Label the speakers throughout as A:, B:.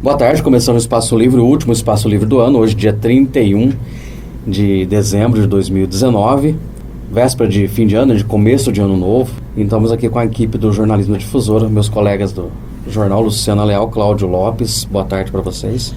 A: Boa tarde, começando o Espaço Livre, o último Espaço Livre do ano, hoje dia 31 de dezembro de 2019, véspera de fim de ano, de começo de ano novo. E estamos aqui com a equipe do Jornalismo Difusora, meus colegas do jornal, Luciana Leal, Cláudio Lopes. Boa tarde para vocês.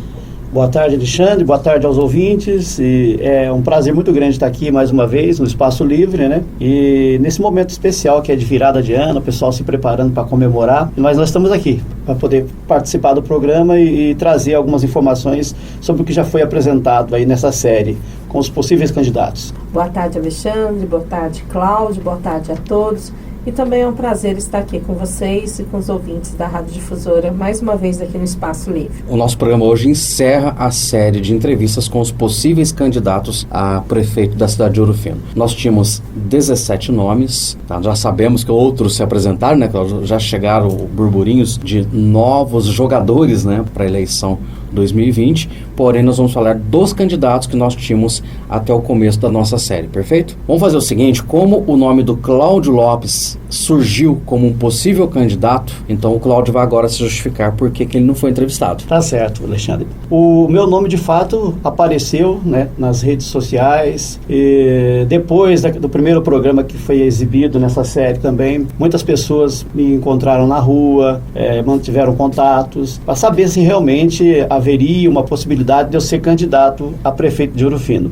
B: Boa tarde, Alexandre, boa tarde aos ouvintes. E é um prazer muito grande estar aqui mais uma vez no Espaço Livre, né? E nesse momento especial que é de virada de ano, o pessoal se preparando para comemorar, mas nós estamos aqui para poder participar do programa e trazer algumas informações sobre o que já foi apresentado aí nessa série com os possíveis candidatos.
C: Boa tarde, Alexandre, boa tarde, Cláudio, boa tarde a todos. E também é um prazer estar aqui com vocês e com os ouvintes da Rádio Difusora, mais uma vez aqui no Espaço Livre.
A: O nosso programa hoje encerra a série de entrevistas com os possíveis candidatos a prefeito da cidade de Ouro Fino. Nós tínhamos 17 nomes, tá? Já sabemos que outros se apresentaram, né? Já chegaram burburinhos de novos jogadores, né, para a eleição 2020, porém nós vamos falar dos candidatos que nós tínhamos até o começo da nossa série, perfeito? Vamos fazer o seguinte, como o nome do Cláudio Lopes surgiu como um possível candidato, então o Cláudio vai agora se justificar por que ele não foi entrevistado.
B: Tá certo, Alexandre. O meu nome de fato apareceu, né, nas redes sociais, e depois do primeiro programa que foi exibido nessa série também, muitas pessoas me encontraram na rua, mantiveram contatos, para saber se realmente haveria uma possibilidade de eu ser candidato a prefeito de Ouro Fino.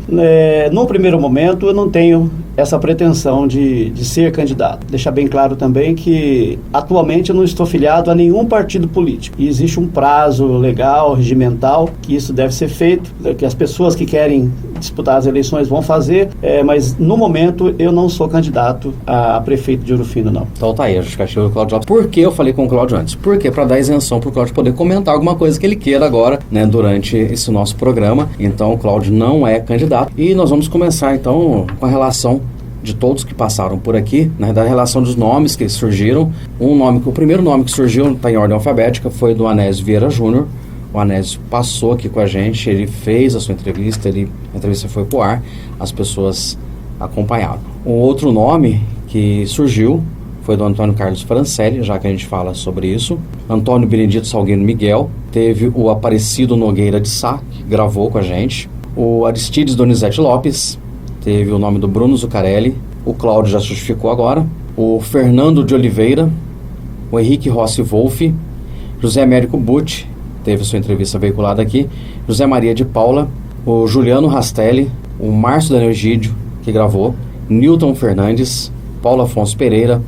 B: Num primeiro momento, eu não tenho essa pretensão de ser candidato. Deixar bem claro também que, atualmente, eu não estou filiado a nenhum partido político. E existe um prazo legal, regimental, que isso deve ser feito, que as pessoas que querem disputar as eleições vão fazer, mas, no momento, eu não sou candidato a prefeito de Ouro Fino, não.
A: Então tá aí, a justificativa do Cláudio Lopes. Por que eu falei com o Cláudio antes? Porque para dar isenção para o Cláudio poder comentar alguma coisa que ele queira agora, né, durante esse nosso programa. Então o Cláudio não é candidato e nós vamos começar então com a relação de todos que passaram por aqui, né, da relação dos nomes que surgiram. O primeiro nome que surgiu, está em ordem alfabética, foi do Anésio Vieira Júnior. O Anésio passou aqui com a gente, ele fez a sua entrevista, a entrevista foi pro ar, as pessoas acompanharam. Um outro nome que surgiu foi do Antônio Carlos Francelli, já que a gente fala sobre isso. Antônio Benedito Salgueiro Miguel. Teve o Aparecido Nogueira de Sá, que gravou com a gente. O Aristides Donizete Lopes. Teve o nome do Bruno Zuccarelli. O Cláudio já justificou agora. O Fernando de Oliveira. O Henrique Rossi Wolff. José Américo Butti. Teve sua entrevista veiculada aqui. José Maria de Paula. O Juliano Rastelli. O Márcio Daniel Egídio, que gravou. Newton Fernandes. Paulo Afonso Pereira.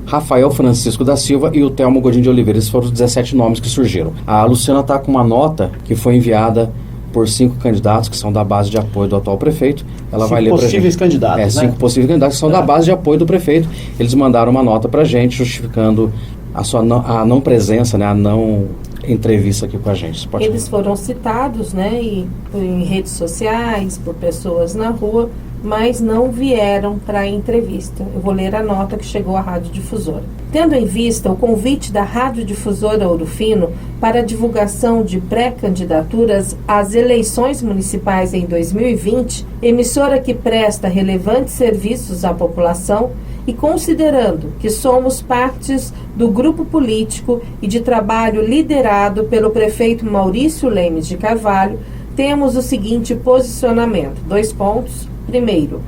A: Rafael Francisco da Silva e o Telmo Godinho de Oliveira. Esses foram os 17 nomes que surgiram. A Luciana está com uma nota que foi enviada por 5 candidatos que são da base de apoio do atual prefeito. Ela vai ler para a gente. 5 possíveis candidatos, 5 possíveis candidatos que são da base de apoio do prefeito. Eles mandaram uma nota para a gente justificando a não presença, né, a não entrevista aqui com a gente.
C: Eles foram citados, né, em redes sociais, por pessoas na rua, mas não vieram para a entrevista. Eu vou ler a nota que chegou à Rádio Difusora. Tendo em vista o convite da Rádio Difusora Ouro Fino para a divulgação de pré-candidaturas às eleições municipais em 2020, emissora que presta relevantes serviços à população, e considerando que somos partes do grupo político e de trabalho liderado pelo prefeito Maurício Lemes de Carvalho, temos o seguinte posicionamento. 2 pontos. Primeiro,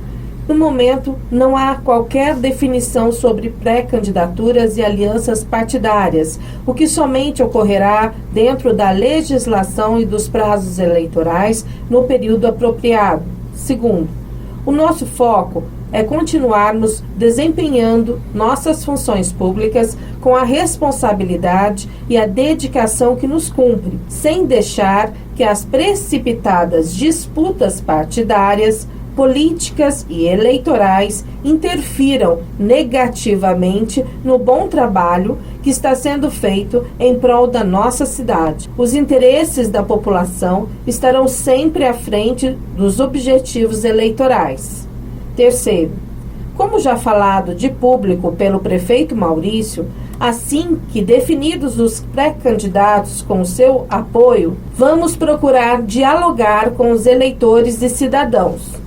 C: no momento não há qualquer definição sobre pré-candidaturas e alianças partidárias, o que somente ocorrerá dentro da legislação e dos prazos eleitorais no período apropriado. Segundo, o nosso foco é continuarmos desempenhando nossas funções públicas com a responsabilidade e a dedicação que nos cumpre, sem deixar que as precipitadas disputas partidárias, políticas e eleitorais interfiram negativamente no bom trabalho que está sendo feito em prol da nossa cidade. Os interesses da população estarão sempre à frente dos objetivos eleitorais. Terceiro, como já falado de público pelo prefeito Maurício, assim que definidos os pré-candidatos com seu apoio, vamos procurar dialogar com os eleitores e cidadãos,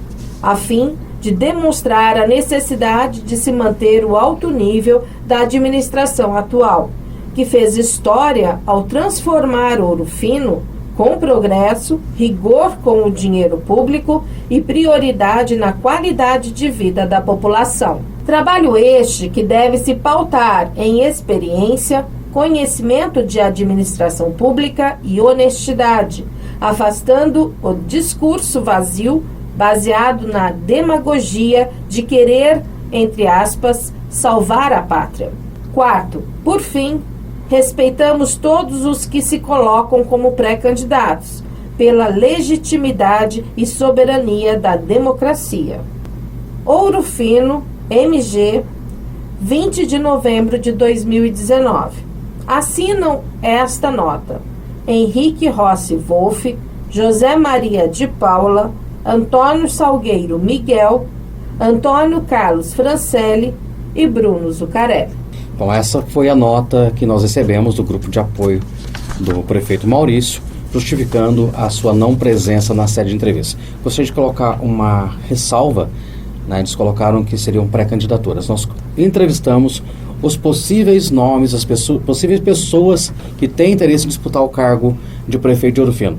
C: a fim de demonstrar a necessidade de se manter o alto nível da administração atual, que fez história ao transformar Ouro Fino com progresso, rigor com o dinheiro público e prioridade na qualidade de vida da população. Trabalho este que deve se pautar em experiência, conhecimento de administração pública e honestidade, afastando o discurso vazio baseado na demagogia de querer, entre aspas, salvar a pátria. Quarto, por fim, respeitamos todos os que se colocam como pré-candidatos, pela legitimidade e soberania da democracia. Ouro Fino, MG, 20 de novembro de 2019. Assinam esta nota: Henrique Rossi Wolff, José Maria de Paula, Antônio Salgueiro Miguel, Antônio Carlos Francelli e Bruno Zuccarelli.
A: Então essa foi a nota que nós recebemos do grupo de apoio do prefeito Maurício, justificando a sua não presença na sede de entrevista. Gostaria de colocar uma ressalva, né? Eles colocaram que seriam pré-candidaturas. Nós entrevistamos os possíveis nomes, as possíveis pessoas que têm interesse em disputar o cargo de prefeito de Ouro Fino,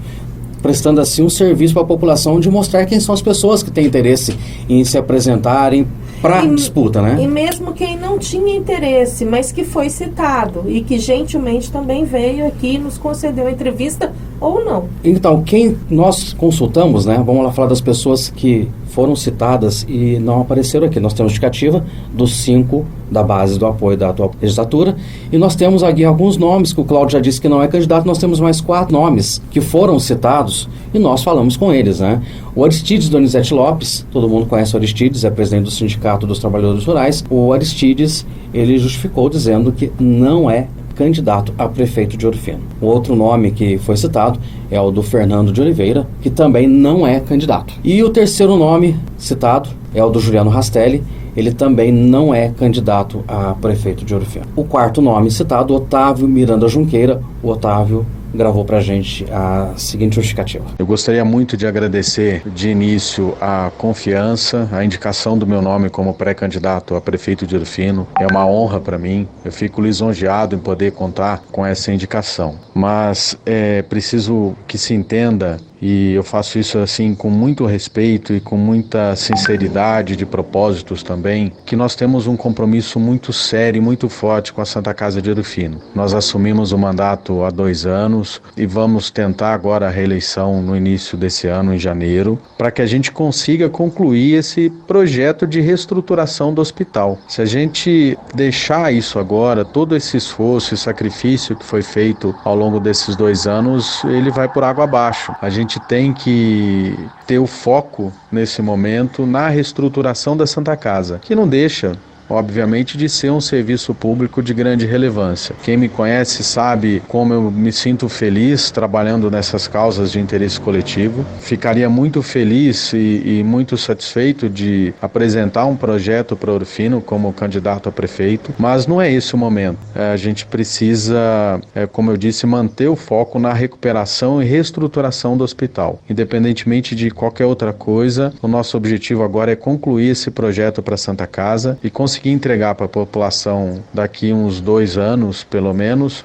A: prestando assim um serviço para a população de mostrar quem são as pessoas que têm interesse em se apresentarem para disputa, né?
C: E mesmo quem não tinha interesse, mas que foi citado e que gentilmente também veio aqui e nos concedeu a entrevista ou não. Então,
A: quem nós consultamos, né? Vamos lá falar das pessoas que foram citadas e não apareceram aqui. Nós temos indicativa dos 5 da base do apoio da atual legislatura e nós temos aqui alguns nomes que o Cláudio já disse que não é candidato. Nós temos mais 4 nomes que foram citados e nós falamos com eles, né? O Aristides Donizete Lopes, todo mundo conhece o Aristides, é presidente do Sindicato dos Trabalhadores Rurais. O Aristides, ele justificou dizendo que não é candidato a prefeito de Ouro Fino. O outro nome que foi citado é o do Fernando de Oliveira, que também não é candidato. E o terceiro nome citado é o do Juliano Rastelli, ele também não é candidato a prefeito de Ouro Fino. O quarto nome citado, Otávio Miranda Junqueira. O Otávio gravou pra gente a seguinte justificativa.
D: Eu gostaria muito de agradecer de início a confiança, a indicação do meu nome como pré-candidato a prefeito de Ouro Fino. É uma honra para mim, eu fico lisonjeado em poder contar com essa indicação. Mas é preciso que se entenda, e eu faço isso assim com muito respeito e com muita sinceridade de propósitos também, que nós temos um compromisso muito sério e muito forte com a Santa Casa de Ouro Fino. Nós assumimos o mandato há 2 anos e vamos tentar agora a reeleição no início desse ano, em janeiro, para que a gente consiga concluir esse projeto de reestruturação do hospital. Se a gente deixar isso agora, todo esse esforço e sacrifício que foi feito ao longo desses 2 anos, ele vai por água abaixo. A gente tem que ter o foco nesse momento na reestruturação da Santa Casa, que não deixa, obviamente, de ser um serviço público de grande relevância. Quem me conhece sabe como eu me sinto feliz trabalhando nessas causas de interesse coletivo. Ficaria muito feliz e muito satisfeito de apresentar um projeto para Ouro Fino como candidato a prefeito, mas não é esse o momento. A gente precisa, como eu disse, manter o foco na recuperação e reestruturação do hospital. Independentemente de qualquer outra coisa, o nosso objetivo agora é concluir esse projeto para a Santa Casa e conseguir entregar para a população daqui uns 2 anos, pelo menos,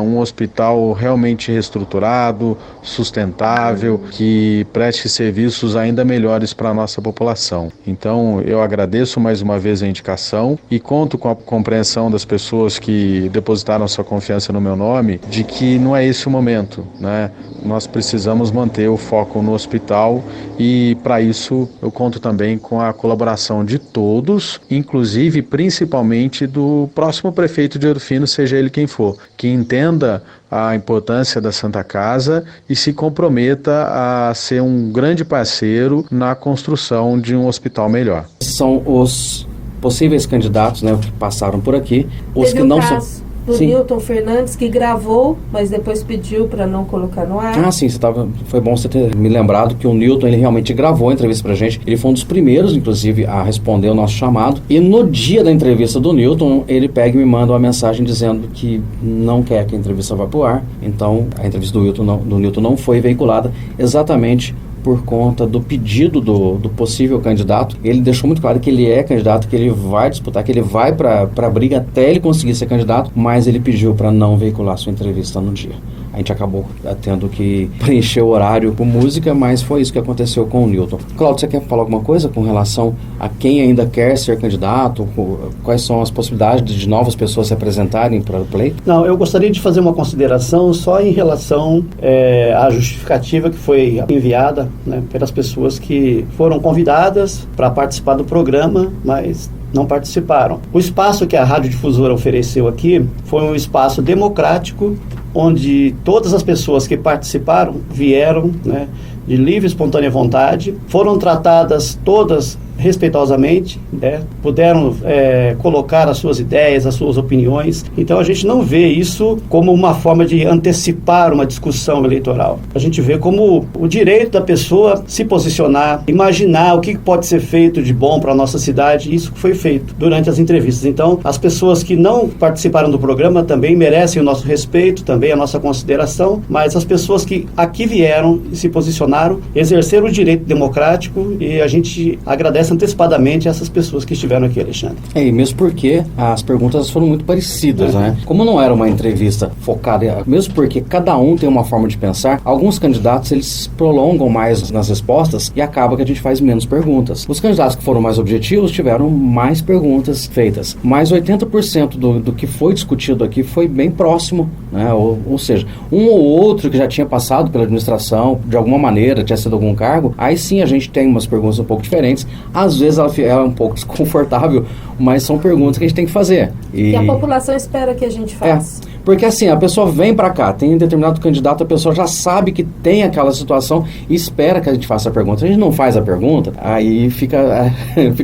D: um hospital realmente reestruturado, sustentável, que preste serviços ainda melhores para a nossa população. Então, eu agradeço mais uma vez a indicação e conto com a compreensão das pessoas que depositaram sua confiança no meu nome, de que não é esse o momento, né? Nós precisamos manter o foco no hospital e, para isso, eu conto também com a colaboração de todos, inclusive, principalmente, do próximo prefeito de Ouro Fino, seja ele quem for, que entenda a importância da Santa Casa e se comprometa a ser um grande parceiro na construção de um hospital melhor.
A: São os possíveis candidatos, né, que passaram por aqui, os
C: Teve
A: que não são...
C: do Newton Fernandes, que gravou, mas depois pediu para não colocar no ar.
A: Ah, sim, foi bom você ter me lembrado que o Newton, ele realmente gravou a entrevista pra gente. Ele foi um dos primeiros, inclusive, a responder o nosso chamado. E no dia da entrevista do Newton, ele pega e me manda uma mensagem dizendo que não quer que a entrevista vá pro ar. Então, a entrevista do Newton não foi veiculada exatamente por conta do pedido do possível candidato. Ele deixou muito claro que ele é candidato, que ele vai disputar, que ele vai para a briga até ele conseguir ser candidato, mas ele pediu para não veicular sua entrevista no dia. A gente acabou tendo que preencher o horário com música, mas foi isso que aconteceu com o Newton. Cláudio, você quer falar alguma coisa com relação a quem ainda quer ser candidato? Quais são as possibilidades de novas pessoas se apresentarem para o pleito?
B: Não, eu gostaria de fazer uma consideração só em relação à justificativa que foi enviada, né, pelas pessoas que foram convidadas para participar do programa, mas não participaram. O espaço que a radiodifusora ofereceu aqui foi um espaço democrático, onde todas as pessoas que participaram vieram, né, de livre e espontânea vontade, foram tratadas todas respeitosamente, né, puderam colocar as suas ideias, as suas opiniões. Então a gente não vê isso como uma forma de antecipar uma discussão eleitoral. A gente vê como o direito da pessoa se posicionar, imaginar o que pode ser feito de bom para a nossa cidade. Isso foi feito durante as entrevistas. Então as pessoas que não participaram do programa também merecem o nosso respeito, também a nossa consideração, mas as pessoas que aqui vieram e se posicionaram, exerceram o direito democrático, e a gente agradece antecipadamente essas pessoas que estiveram aqui, Alexandre.
A: E mesmo porque as perguntas foram muito parecidas, né? Como não era uma entrevista focada, mesmo porque cada um tem uma forma de pensar, alguns candidatos eles prolongam mais nas respostas e acaba que a gente faz menos perguntas. Os candidatos que foram mais objetivos tiveram mais perguntas feitas, mas 80% do que foi discutido aqui foi bem próximo, né? Ou seja, um ou outro que já tinha passado pela administração, de alguma maneira, tinha sido algum cargo, aí sim a gente tem umas perguntas um pouco diferentes. Às vezes ela é um pouco desconfortável, mas são perguntas que a gente tem que fazer.
C: E a população espera que a gente faça.
A: Porque assim, a pessoa vem para cá, tem um determinado candidato, a pessoa já sabe que tem aquela situação e espera que a gente faça a pergunta. Se a gente não faz a pergunta, aí fica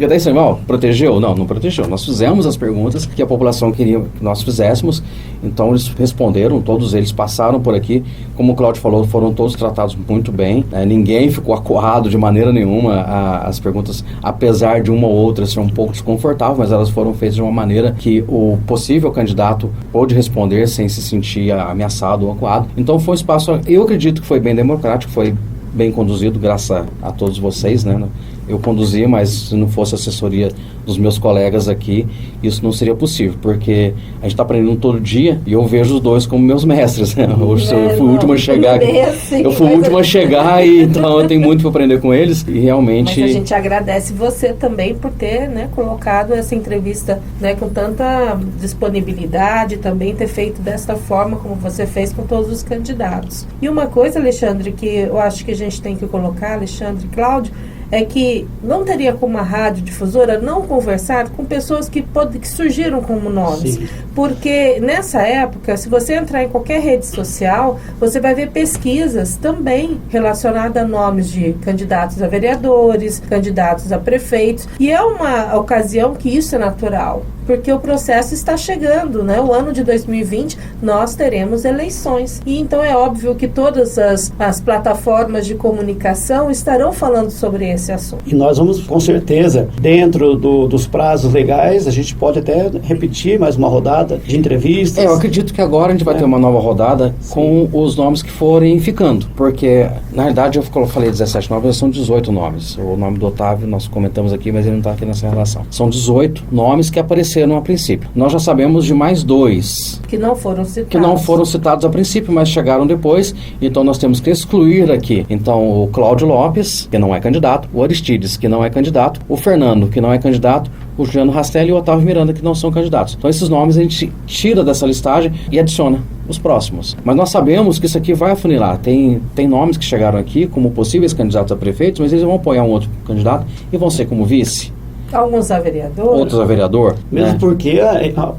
A: daí assim, protegeu? Não protegeu. Nós fizemos as perguntas que a população queria que nós fizéssemos, então eles responderam, todos eles passaram por aqui. Como o Cláudio falou, foram todos tratados muito bem, né? Ninguém ficou acuado de maneira nenhuma. As perguntas, apesar de uma ou outra ser um pouco desconfortável, mas elas foram feitas de uma maneira que o possível candidato pôde responder sem se sentir ameaçado ou acuado. Então foi um espaço, eu acredito que foi bem democrático, foi bem conduzido, graças a todos vocês, né? Eu conduzia, mas se não fosse a assessoria dos meus colegas aqui, isso não seria possível, porque a gente está aprendendo todo dia e eu vejo os dois como meus mestres, né? Hoje eu fui o último a chegar aqui. Eu fui o último a chegar, e então eu tenho muito para aprender com eles e realmente...
C: Mas a gente agradece você também por ter, né, colocado essa entrevista, né, com tanta disponibilidade, também ter feito dessa forma como você fez com todos os candidatos. E uma coisa, Alexandre, que eu acho que a gente tem que colocar, Alexandre e Cláudio, é que não teria como a radiodifusora não conversar com pessoas que surgiram como nomes. Sim. Porque nessa época, se você entrar em qualquer rede social, você vai ver pesquisas também relacionadas a nomes de candidatos a vereadores, candidatos a prefeitos, e é uma ocasião que isso é natural, porque o processo está chegando, né? O ano de 2020 nós teremos eleições, e então é óbvio que todas as plataformas de comunicação estarão falando sobre esse assunto.
B: E nós vamos, com certeza, dentro dos prazos legais, a gente pode até repetir mais uma rodada de entrevistas.
A: Eu acredito que agora a gente vai ter uma nova rodada com os nomes que forem ficando, porque na verdade eu falei 17 nomes, mas são 18 nomes. O nome do Otávio nós comentamos aqui, mas ele não está aqui nessa relação. São 18 nomes que apareceram a princípio. Nós já sabemos de mais 2
C: que não foram citados.
A: Que não foram citados a princípio, mas chegaram depois, então nós temos que excluir aqui. Então o Cláudio Lopes, que não é candidato, o Aristides, que não é candidato, o Fernando, que não é candidato, o Juliano Rastelli e o Otávio Miranda, que não são candidatos. Então esses nomes a gente tira dessa listagem e adiciona os próximos. Mas nós sabemos que isso aqui vai afunilar. Tem nomes que chegaram aqui como possíveis candidatos a prefeitos, mas eles vão apoiar um outro candidato e vão ser como vice.
C: Alguns a vereador.
A: Outros a vereador.
B: Mesmo porque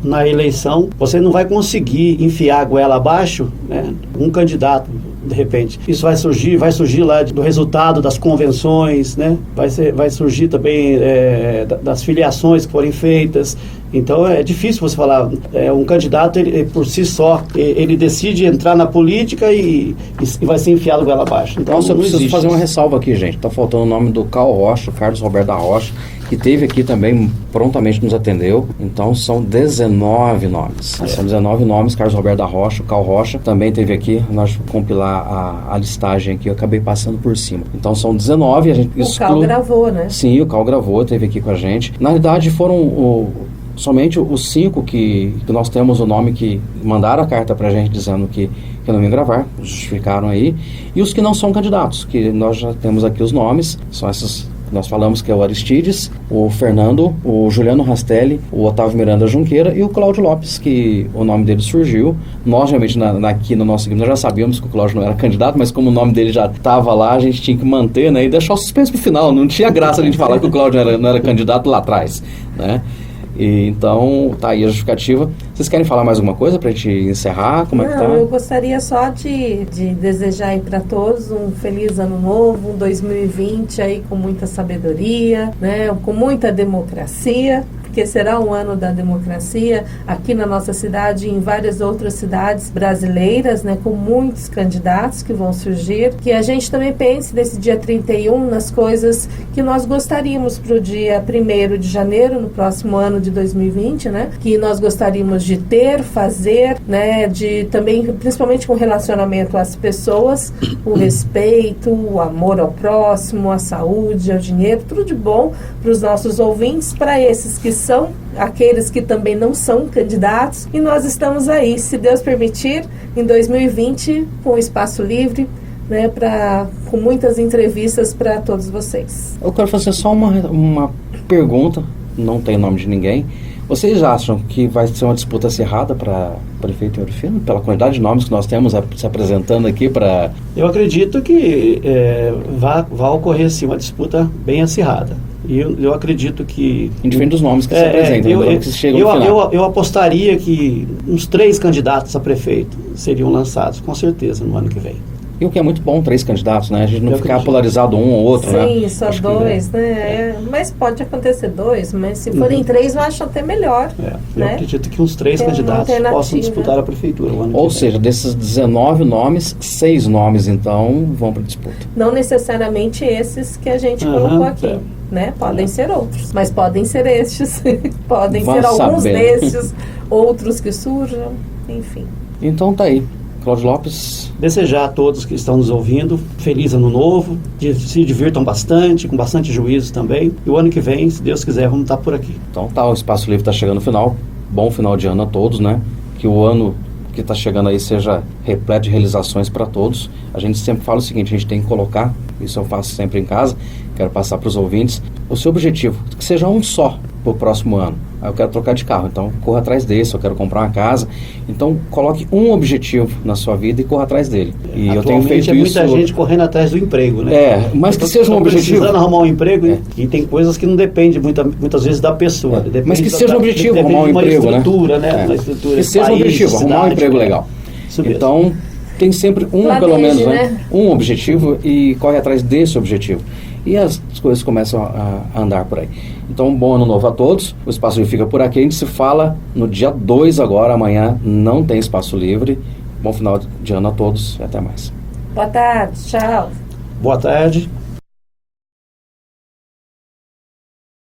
B: na eleição você não vai conseguir enfiar a goela abaixo, né, um candidato, de repente. Isso vai surgir lá do resultado das convenções, né? Vai surgir também das filiações que forem feitas. Então é difícil você falar, um candidato ele, por si só, ele decide entrar na política e vai ser enfiado goela abaixo. Então,
A: Nossa, eu preciso
B: existe
A: fazer uma
B: isso.
A: ressalva aqui, gente. Está faltando o nome do Carlos Roberto da Rocha, que esteve aqui também, prontamente nos atendeu. Então são 19 nomes. São 19 nomes, Carlos Roberto da Rocha, o Cal Rocha também esteve aqui. Nós vamos compilar a listagem aqui, eu acabei passando por cima. Então são 19, a gente
C: O Cal gravou, né?
A: Sim, o Cal gravou, esteve aqui com a gente. Na realidade foram somente os 5 que nós temos o nome, que mandaram a carta pra gente dizendo que não iam gravar, justificaram aí. E os que não são candidatos, que nós já temos aqui os nomes, são esses que nós falamos, que é o Aristides, o Fernando, o Juliano Rastelli, o Otávio Miranda Junqueira e o Cláudio Lopes, que o nome dele surgiu. Nós, realmente, aqui no nosso equipe, nós já sabíamos que o Cláudio não era candidato, mas como o nome dele já estava lá, a gente tinha que manter, né, e deixar o suspense pro final. Não tinha graça a gente falar que o Cláudio não era candidato lá atrás, né? E, então, tá aí a justificativa. Vocês querem falar mais alguma coisa pra gente encerrar? Como é que tá?
C: Eu gostaria só de desejar aí para todos um feliz ano novo, um 2020 aí com muita sabedoria, né, com muita democracia, porque será um ano da democracia aqui na nossa cidade e em várias outras cidades brasileiras, né, com muitos candidatos que vão surgir. Que a gente também pense nesse dia 31 nas coisas que nós gostaríamos para o dia 1º de janeiro, no próximo ano de 2020, né, que nós gostaríamos de ter, fazer, né, de também, principalmente com relacionamento às pessoas, o respeito, o amor ao próximo, a saúde, ao dinheiro, tudo de bom para os nossos ouvintes, para esses que são aqueles que também não são candidatos, e nós estamos aí, se Deus permitir, em 2020, com espaço livre, né, com muitas entrevistas para todos vocês.
A: Eu quero fazer só uma pergunta, não tem nome de ninguém. Vocês acham que vai ser uma disputa acirrada para prefeito em Ouro Fino, pela quantidade de nomes que nós temos se apresentando aqui para...
B: Eu acredito que vai ocorrer sim uma disputa bem acirrada. E eu acredito que...
A: Indiferente dos nomes que se apresentam, que chegam no final.
B: Eu apostaria que uns 3 candidatos a prefeito seriam lançados, com certeza, no ano que vem.
A: E o que é muito bom, 3 candidatos, né? A gente não ficar polarizado um ou outro, né?
C: Sim, só 2, né? Mas pode acontecer 2, mas se forem 3, eu acho até melhor.
B: Eu acredito que uns 3 candidatos possam disputar a prefeitura o ano que vem.
A: Ou seja, desses 19 nomes, 6 nomes, então, vão para disputa.
C: Não necessariamente esses que a gente colocou aqui. Né? Podem ser outros, mas podem ser estes, podem ser alguns destes, outros que surjam, enfim.
A: Então tá aí, Cláudio Lopes.
B: Desejar a todos que estão nos ouvindo feliz ano novo, se divirtam bastante, com bastante juízo também, e o ano que vem, se Deus quiser, vamos estar por aqui.
A: Então tá, o Espaço Livre está chegando no final, bom final de ano a todos, né? Que o ano que está chegando aí seja repleto de realizações para todos. A gente sempre fala o seguinte, a gente tem que colocar, isso eu faço sempre em casa, quero passar para os ouvintes, o seu objetivo, que seja um só para o próximo ano. Eu quero trocar de carro, então corra atrás desse, eu quero comprar uma casa. Então coloque um objetivo na sua vida e corra atrás dele. E eu tenho feito isso...
B: muita gente correndo atrás do emprego, né?
A: Mas que seja um objetivo.
B: Precisando arrumar um emprego, e tem coisas que não dependem muitas vezes da pessoa.
A: Mas que seja um objetivo, arrumar um emprego, né?
B: Uma estrutura,
A: que seja um objetivo, arrumar um emprego legal. Então tem sempre pelo menos, né? Um objetivo e corre atrás desse objetivo. E as coisas começam a andar por aí. Então, bom ano novo a todos. O Espaço Livre fica por aqui. A gente se fala no dia 2 agora. Amanhã não tem Espaço Livre. Bom final de ano a todos e até mais.
C: Boa tarde. Tchau.
B: Boa tarde.